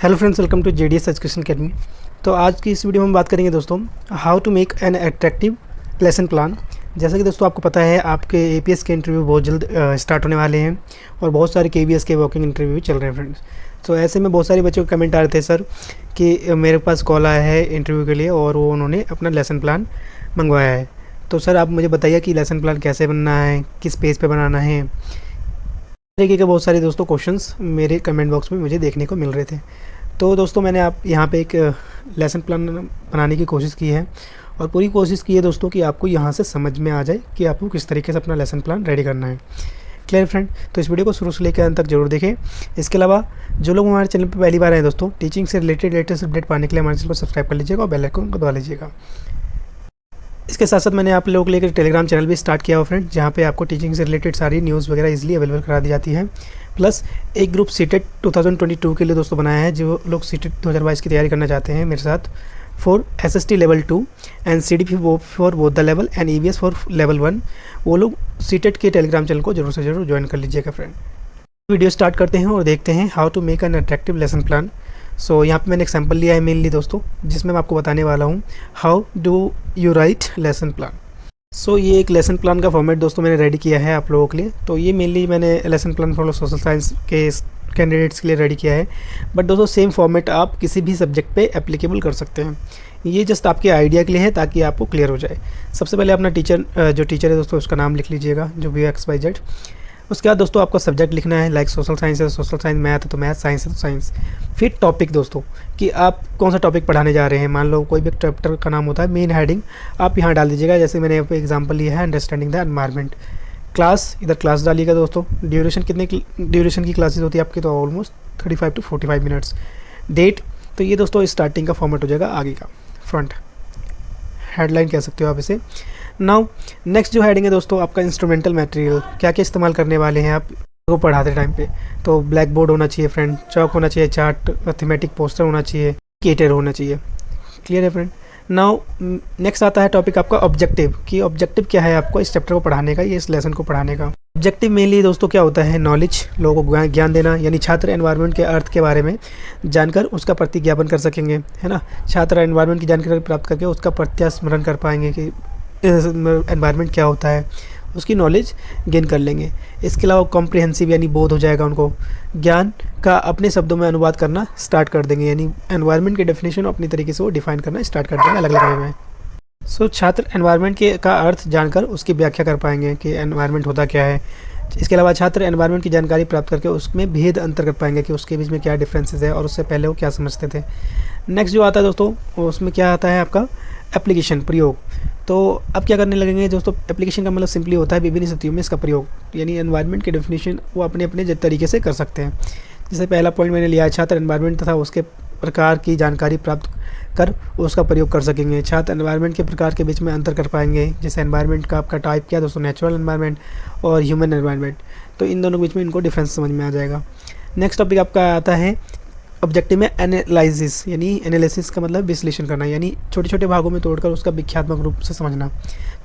Hello friends, welcome to JDS education academy. तो आज की इस वीडियो में हम बात करेंगे दोस्तों how to make an attractive lesson plan. जैसा कि दोस्तों आपको पता है, आपके एपीएस के इंटरव्यू बहुत जल्द स्टार्ट होने वाले हैं और बहुत सारे केवीएस के वॉकिंग इंटरव्यू भी चल रहे हैं फ्रेंड्स। तो ऐसे में बहुत सारे बच्चों के कमेंट आ रहे थे सर कि मेरे पास कॉल आया है इंटरव्यू के लिए और वो उन्होंने अपना लेसन प्लान मंगवाया है। तो सर आप मुझे बताइए कि लेसन प्लान कैसे बनना है, किस पेज पे बनाना है। तरीके के बहुत सारे दोस्तों क्वेश्चंस मेरे कमेंट बॉक्स में मुझे देखने को मिल रहे थे। तो दोस्तों मैंने आप यहाँ पे एक लेसन प्लान बनाने की कोशिश की है और पूरी कोशिश की है दोस्तों कि आपको यहाँ से समझ में आ जाए कि आपको किस तरीके से अपना लेसन प्लान रेडी करना है। Clear friend? तो इस वीडियो को शुरू से लेकर अंत तक जरूर देखें। इसके अलावा जो लोग हमारे चैनल पर पहली बार आए दोस्तों, टीचिंग से रिलेटेड लेटेस्ट अपडेट पाने के लिए हमारे चैनल को सब्सक्राइब कर लीजिएगा और बेल आइकन को दबा लीजिएगा। इसके साथ साथ मैंने आप लोगों के लिए टेलीग्राम चैनल भी स्टार्ट किया हुआ फ्रेंड, जहाँ पे आपको टीचिंग से रिलेटेड सारी न्यूज़ वगैरह इजीली अवेलेबल करा दी जाती है। प्लस एक ग्रुप सीटेट 2022 के लिए दोस्तों बनाया है। जो लोग सीटेट 2022 की तैयारी करना चाहते हैं मेरे साथ for SST level 2 and CDP for both the level and EVS for level 1, वो लोग सीटेट के टेलीग्राम चैनल को जरूर से जरूर ज्वाइन कर लीजिएगा फ्रेंड। वीडियो स्टार्ट करते हैं और देखते हैं how to make an attractive lesson plan. So यहाँ पे मैंने एक सैम्पल लिया है मेनली दोस्तों, जिसमें मैं आपको बताने वाला हूँ how do you write lesson plan. So ये एक लेसन प्लान का फॉर्मेट दोस्तों मैंने रेडी किया है आप लोगों के लिए। तो ये मेनली मैंने lesson plan for social science के कैंडिडेट्स के लिए रेडी किया है, बट दोस्तों सेम फॉर्मेट आप किसी भी सब्जेक्ट पे एप्लीकेबल कर सकते हैं। ये जस्ट आपके आइडिया के लिए है ताकि आपको क्लियर हो जाए। सबसे पहले अपना जो टीचर है दोस्तों उसका नाम लिख लीजिएगा, जो भी XYZ। उसके बाद दोस्तों आपका सब्जेक्ट लिखना है, लाइक सोशल साइंस है सोशल साइंस, मैथ है तो मैथ, साइंस है तो साइंस। फिर टॉपिक दोस्तों कि आप कौन सा टॉपिक पढ़ाने जा रहे हैं। मान लो कोई भी चैप्टर का नाम होता है, मेन हेडिंग आप यहाँ डाल दीजिएगा। जैसे मैंने यहाँ पे एग्जांपल लिया है अंडरस्टैंडिंग द एनवायरनमेंट। क्लास, इधर क्लास डालिएगा दोस्तों। ड्यूरेशन कितने ड्यूरेशन की क्लासेस होती है आपकी, तो ऑलमोस्ट 35 to 45 मिनट्स। डेट, तो ये दोस्तों स्टार्टिंग का फॉर्मेट हो जाएगा आगे का, फ्रंट हेडलाइन कह सकते हो आप इसे। नाउ नेक्स्ट जो हेडिंग है दोस्तों आपका इंस्ट्रूमेंटल मटेरियल, क्या क्या इस्तेमाल करने वाले हैं आप को पढ़ाते टाइम पे। तो ब्लैक बोर्ड होना चाहिए फ्रेंड, चौक होना चाहिए, चार्ट, थीमेटिक पोस्टर होना चाहिए, केटर होना चाहिए। क्लियर है फ्रेंड? नाउ नेक्स्ट आता है टॉपिक आपका ऑब्जेक्टिव, कि ऑब्जेक्टिव क्या है आपको इस चैप्टर को पढ़ाने का, ये इस लेसन को पढ़ाने का। ऑब्जेक्टिव मेनली दोस्तों क्या होता है, नॉलेज, लोगों को ज्ञान देना, यानी छात्र एनवायरनमेंट के अर्थ के बारे में जानकर उसका प्रतिज्ञापन कर सकेंगे, है ना। छात्र एनवायरनमेंट की जानकारी प्राप्त करके उसका प्रत्यास्मरण कर पाएंगे कि एनवायरनमेंट क्या होता है, उसकी नॉलेज गेन कर लेंगे। इसके अलावा कॉम्प्रिहेंसिव यानी बोध हो जाएगा उनको, ज्ञान का अपने शब्दों में अनुवाद करना स्टार्ट कर देंगे, यानी एनवायरनमेंट के डेफिनेशन अपनी तरीके से वो डिफाइन करना स्टार्ट कर देंगे अलग अलग वे में। सो छात्र एनवायरनमेंट के का अर्थ जानकर उसकी व्याख्या कर पाएंगे कि एनवायरनमेंट होता क्या है। इसके अलावा छात्र एनवायरनमेंट की जानकारी प्राप्त करके उसमें भेद अंतर कर पाएंगे कि उसके बीच में क्या डिफरेंसेस है और उससे पहले वो क्या समझते थे। नेक्स्ट जो आता है दोस्तों उसमें क्या आता है आपका एप्लीकेशन, प्रयोग। तो अब क्या करने लगेंगे दोस्तों, एप्लीकेशन का मतलब सिंपली होता है विभिन्न स्थितियों में इसका प्रयोग, यानी एनवायरनमेंट के डेफिनेशन वो अपने अपने तरीके से कर सकते हैं। जैसे पहला पॉइंट मैंने लिया है, छात्र एनवायरनमेंट तथा उसके प्रकार की जानकारी प्राप्त कर उसका प्रयोग कर सकेंगे। छात्र एनवायरनमेंट के प्रकार के बीच में अंतर कर पाएंगे, जैसे एनवायरनमेंट का आपका टाइप क्या दोस्तों, नेचुरल एनवायरनमेंट और ह्यूमन एनवायरनमेंट। तो इन दोनों के बीच में इनको डिफरेंस समझ में आ जाएगा। नेक्स्ट टॉपिक आपका आता है ऑब्जेक्टिव में एनालिसिस, यानी एनालिसिस का मतलब विश्लेषण करना, यानी छोटे छोटे भागों में तोड़कर उसका विख्यात्मक रूप से समझना।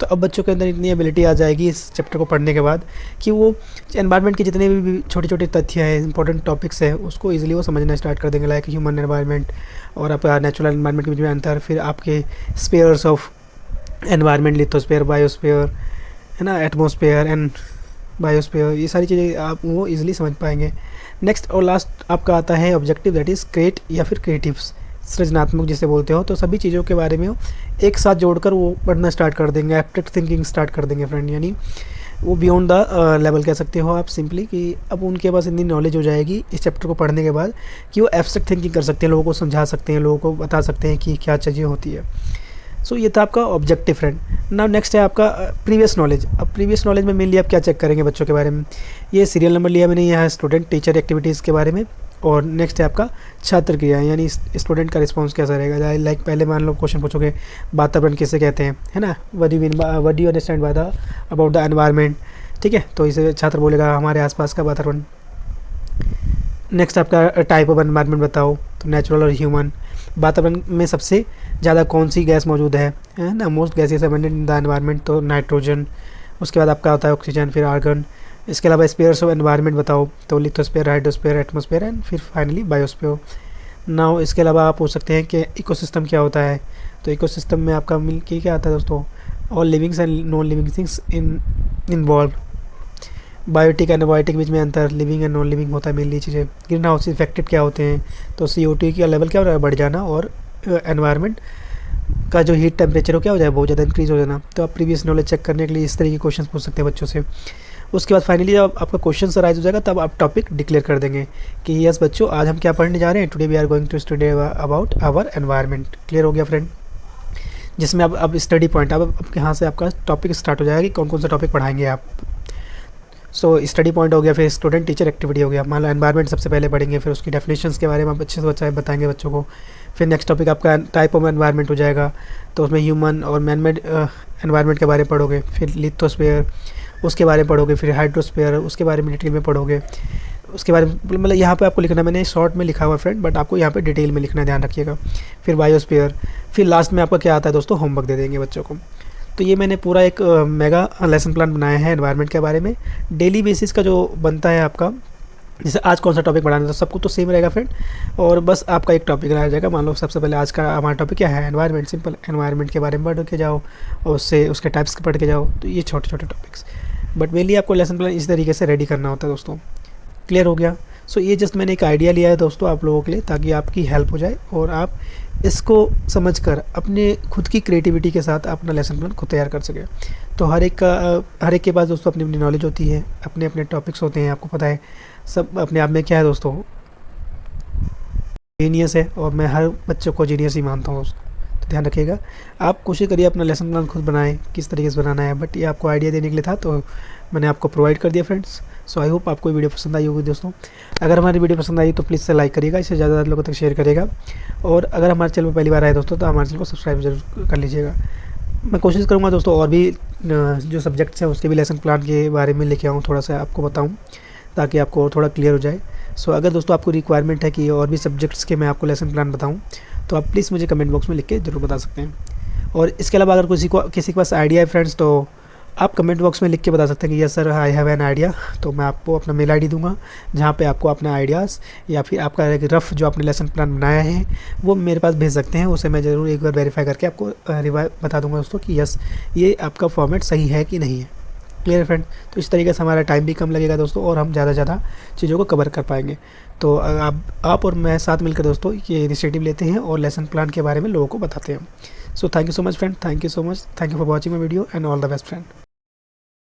तो अब बच्चों के अंदर इतनी एबिलिटी आ जाएगी इस चैप्टर को पढ़ने के बाद कि वो एनवायरनमेंट के जितने भी छोटे छोटे तथ्य हैं, इंपॉर्टेंट टॉपिक्स हैं, उसको इजीली वो समझना स्टार्ट कर देंगे। लाइक ह्यूमन एनवायरनमेंट और आपका नेचुरल एनवायरनमेंट के बीच में अंतर, फिर आपके spheres of environment, lithosphere, biosphere, है ना, एटमोस्फेयर एंड बायोस्फीयर, ये सारी चीज़ें आप वो इजीली समझ पाएंगे। नेक्स्ट और लास्ट आपका आता है ऑब्जेक्टिव, दैट इज़ क्रिएट या फिर क्रिएटिव्स, सृजनात्मक जिसे बोलते हो। तो सभी चीज़ों के बारे में एक साथ जोड़कर वो पढ़ना स्टार्ट कर देंगे, एब्स्ट्रैक्ट थिंकिंग स्टार्ट कर देंगे फ्रेंड, यानी वो बियॉन्ड द लेवल कह सकते हो आप सिंपली, कि अब उनके पास इतनी नॉलेज हो जाएगी इस चैप्टर को पढ़ने के बाद कि वो एब्स्ट्रैक्ट थिंकिंग कर सकते हैं, लोगों को समझा सकते हैं, लोगों को बता सकते हैं कि क्या चीज़ें होती है। सो ये था आपका ऑब्जेक्टिव फ्रेंड। नाउ नेक्स्ट है आपका प्रीवियस नॉलेज। अब प्रीवियस नॉलेज में मेनली आप क्या चेक करेंगे बच्चों के बारे में, ये सीरियल नंबर लिया मैंने, यहाँ स्टूडेंट टीचर एक्टिविटीज़ के बारे में, और नेक्स्ट है आपका छात्र क्रिया, यानी स्टूडेंट का रिस्पॉन्स कैसा रहेगा। लाइक पहले मान लो क्वेश्चन पूछोगे वातावरण किसे कहते हैं, है ना, what do you understand by the about the environment, ठीक है। तो इसे छात्र बोलेगा हमारे आसपास का वातावरण। नेक्स्ट आपका टाइप ऑफ एनवायरनमेंट बताओ, तो नेचुरल और ह्यूमन। वातावरण में सबसे ज़्यादा कौन सी गैस मौजूद है ना, most gases abundant in the environment, तो नाइट्रोजन। उसके बाद आपका होता है ऑक्सीजन, फिर आर्गन। इसके अलावा स्पेयर्स ऑफ एनवायरनमेंट बताओ, तो लिथोस्फेयर, हाइड्रोस्फेयर, एटमोस्फेयर एंड फिर फाइनली बायोस्फीयर। ना इसके अलावा आप पूछ सकते हैं कि इकोसिस्टम क्या होता है। तो इकोसिस्टम में आपका मिल के क्या आता है दोस्तों, all livings and non living things involve. Biotic and abiotic बीच में अंतर, लिविंग एंड नॉन लिविंग होता है मेनली चीज़ें। ग्रीन हाउस इफेक्टेड क्या होते हैं, तो CO2 का लेवल क्या हो रहा है, बढ़ जाना, और एनवायरनमेंट का जो हीट टेम्परेचर हो क्या हो जाए, बहुत ज़्यादा इंक्रीज़ हो जाना। तो आप प्रीवियस नॉलेज चेक करने के लिए इस तरह के क्वेश्चन पूछ सकते हैं बच्चों से। उसके बाद फाइनली जब आपका क्वेश्चन राइज हो जाएगा तब आप टॉपिक डिक्लेयर कर देंगे कि यस बच्चों आज हम क्या पढ़ने जा रहे हैं, today we are going to study about our environment. Clear हो गया फ्रेंड, जिसमें अब स्टडी पॉइंट अब यहाँ से आपका टॉपिक स्टार्ट हो जाएगा कि कौन कौन सा टॉपिक पढ़ाएंगे आप। सो स्टडी पॉइंट हो गया, फिर स्टूडेंट टीचर एक्टिविटी हो गया। मान लो एनवायरनमेंट सबसे पहले पढ़ेंगे, फिर उसकी डेफिनेशंस के बारे में आप अच्छे से बताएंगे बच्चों को। फिर नेक्स्ट टॉपिक आपका टाइप ऑफ एनवायरनमेंट हो जाएगा, तो उसमें ह्यूमन और मैन मेड एनवायरनमेंट के बारे में पढ़ोगे। फिर लिथोस्फीयर उसके बारे में पढ़ोगे, फिर हाइड्रोस्फीयर उसके बारे में डिटेल में पढ़ोगे। उसके बारे में मतलब यहाँ पे आपको लिखना, मैंने शॉर्ट में लिखा हुआ फ्रेंड, बट आपको यहाँ पे डिटेल में लिखना, ध्यान रखिएगा। फिर बायोस्फीयर, फिर लास्ट में आपका क्या आता है दोस्तों, होमवर्क दे देंगे बच्चों को। तो ये मैंने पूरा एक मेगा लेसन प्लान बनाया है एनवायरनमेंट के बारे में। डेली बेसिस का जो बनता है आपका, जैसे आज कौन सा टॉपिक पढ़ाना है तो सबको तो सेम रहेगा फ्रेंड, और बस आपका एक टॉपिक रह जाएगा। मान लो सबसे पहले आज का हमारा टॉपिक क्या है, एनवायरनमेंट। सिंपल एनवायरनमेंट के बारे में पढ़ के जाओ और उससे उसके टाइप्स पढ़ के जाओ। तो ये छोटे छोटे टॉपिक्स, बट मेनली आपको लेसन प्लान इस तरीके से रेडी करना होता है दोस्तों। क्लियर हो गया। सो ये जस्ट मैंने एक आइडिया लिया है दोस्तों आप लोगों के लिए, ताकि आपकी हेल्प हो जाए और आप इसको समझकर अपने खुद की क्रिएटिविटी के साथ अपना लेसन प्लान खुद तैयार कर सकें। तो हर एक के पास दोस्तों अपनी अपनी नॉलेज होती है, अपने अपने टॉपिक्स होते हैं, आपको पता है। सब अपने आप में क्या है दोस्तों, जीनियस है, और मैं हर बच्चों को जीनियस ही मानता हूँ दोस्तों। तो ध्यान रखिएगा, आप कोशिश करिए अपना लेसन प्लान खुद बनाएं, किस तरीके से बनाना है। बट ये आपको आइडिया देने के लिए था, तो मैंने आपको प्रोवाइड कर दिया फ्रेंड्स। सो आई होप आपको वीडियो पसंद आई होगी दोस्तों। अगर हमारी वीडियो पसंद आई तो प्लीज़ से लाइक करिएगा, इसे ज़्यादा लोगों तक शेयर करेगा। और अगर हमारे चैनल पर पहली बार आए दोस्तों तो हमारे चैनल को सब्सक्राइब जरूर कर लीजिएगा। मैं कोशिश करूँगा दोस्तों और भी जो सब्जेक्ट्स हैं उसके भी लेसन प्लान के बारे में लेके आऊँ, थोड़ा सा आपको बताऊँ, ताकि आपको थोड़ा क्लियर हो जाए। सो अगर दोस्तों आपको रिक्वायरमेंट है कि और भी सब्जेक्ट्स के मैं आपको लेसन प्लान बताऊँ, तो आप प्लीज़ मुझे कमेंट बॉक्स में लिख के ज़रूर बता सकते हैं। और इसके अलावा अगर किसी के पास आइडिया है फ्रेंड्स, तो आप कमेंट बॉक्स में लिख के बता सकते हैं कि yes sir I have an idea. तो मैं आपको अपना मेल आईडी दूंगा, जहाँ पे आपको अपने आइडियाज़ या फिर आपका एक रफ़ जो आपने लेसन प्लान बनाया है वो मेरे पास भेज सकते हैं। उसे मैं ज़रूर एक बार वेरीफाई करके आपको बता दूंगा दोस्तों कि यस ये आपका फॉर्मेट सही है कि नहीं है। Clear friend. तो इस तरीके से हमारा टाइम भी कम लगेगा दोस्तों, और हम ज़्यादा से ज़्यादा चीज़ों को कवर कर पाएंगे। तो आप और मैं साथ मिलकर दोस्तों ये इनिशिएटिव लेते हैं और लेसन प्लान के बारे में लोगों को बताते हैं। So thank you so much friend, thank you so much, thank you for watching my video and all the best friend.